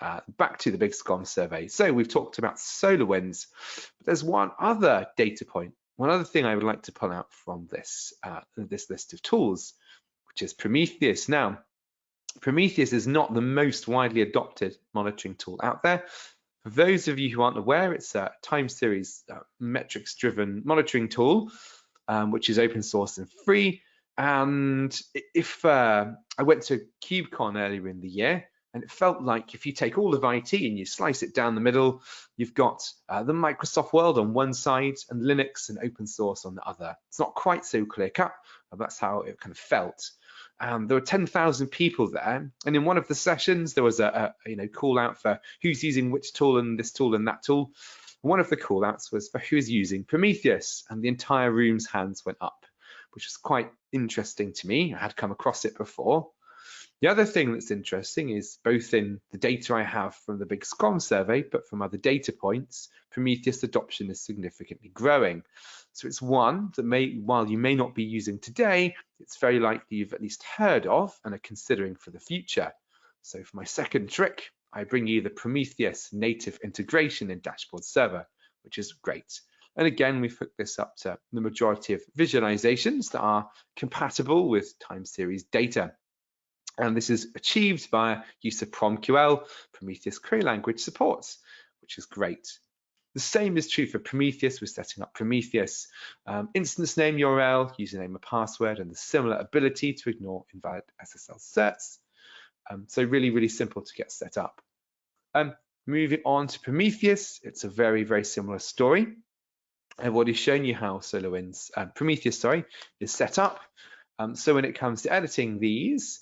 back to the Big Sky survey. So we've talked about solar winds, but there's one other data point, one other thing I would like to pull out from this, this list of tools, which is Prometheus. Now, Prometheus is not the most widely adopted monitoring tool out there. For those of you who aren't aware, it's a time series metrics-driven monitoring tool, which is open source and free. And if I went to KubeCon earlier in the year, and it felt like if you take all of IT and you slice it down the middle, you've got the Microsoft world on one side and Linux and open source on the other. It's not quite so clear-cut, but that's how it kind of felt. There were 10,000 people there, and in one of the sessions there was a call out for who's using which tool and this tool and that tool. One of the call outs was for who's using Prometheus, and the entire room's hands went up, which was quite interesting to me. I had come across it before. The other thing that's interesting is both in the data I have from the Big SCOM survey, but from other data points, Prometheus adoption is significantly growing. So it's one that while you may not be using today, it's very likely you've at least heard of and are considering for the future. So for my second trick, I bring you the Prometheus native integration in Dashboard Server, which is great. And again, we've hooked this up to the majority of visualizations that are compatible with time series data. And this is achieved via use of PromQL, Prometheus query language supports, which is great. The same is true for Prometheus. We're setting up Prometheus instance name URL, username and password, and the similar ability to ignore invalid SSL certs. So really, really simple to get set up. Moving on to Prometheus, it's a very, very similar story. I've already shown you how SolarWinds, Prometheus, is set up. So when it comes to editing these,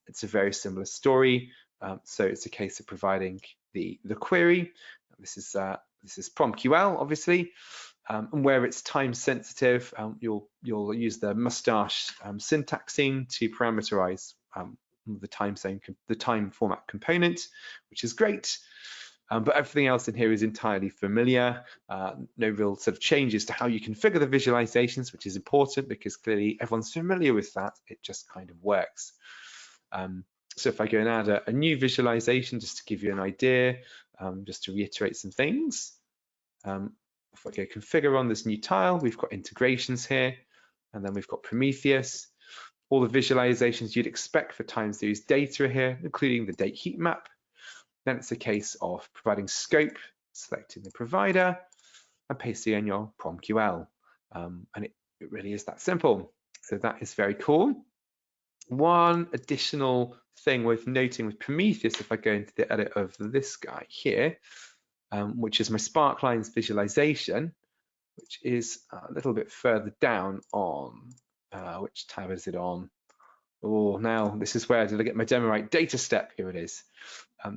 it's a very similar story. So it's a case of providing the query. This is PromQL, obviously, and where it's time sensitive, you'll use the mustache syntaxing to parameterize the time format component, which is great. But everything else in here is entirely familiar. No real sort of changes to how you configure the visualizations, which is important because clearly everyone's familiar with that. It just kind of works. So if I go and add a new visualization, just to give you an idea, just to reiterate some things. If I go configure on this new tile, we've got integrations here, and then we've got Prometheus. All the visualizations you'd expect for time series data here, including the date heat map. Then it's a case of providing scope, selecting the provider, and pasting in your PromQL. And it really is that simple. So that is very cool. One additional thing worth noting with Prometheus, if I go into the edit of this guy here, which is my Sparklines visualization, which is a little bit further down on, which tab is it on? Oh, now this is where, did I get my demo right? Data step, here it is.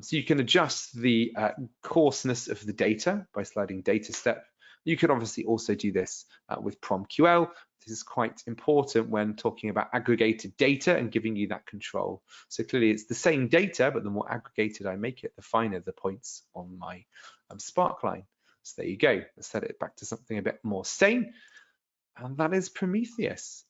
So you can adjust the coarseness of the data by sliding data step. You can obviously also do this with PromQL. This is quite important when talking about aggregated data and giving you that control. So clearly it's the same data, but the more aggregated I make it, the finer the points on my Sparkline. So there you go. Let's set it back to something a bit more sane. And that is Prometheus.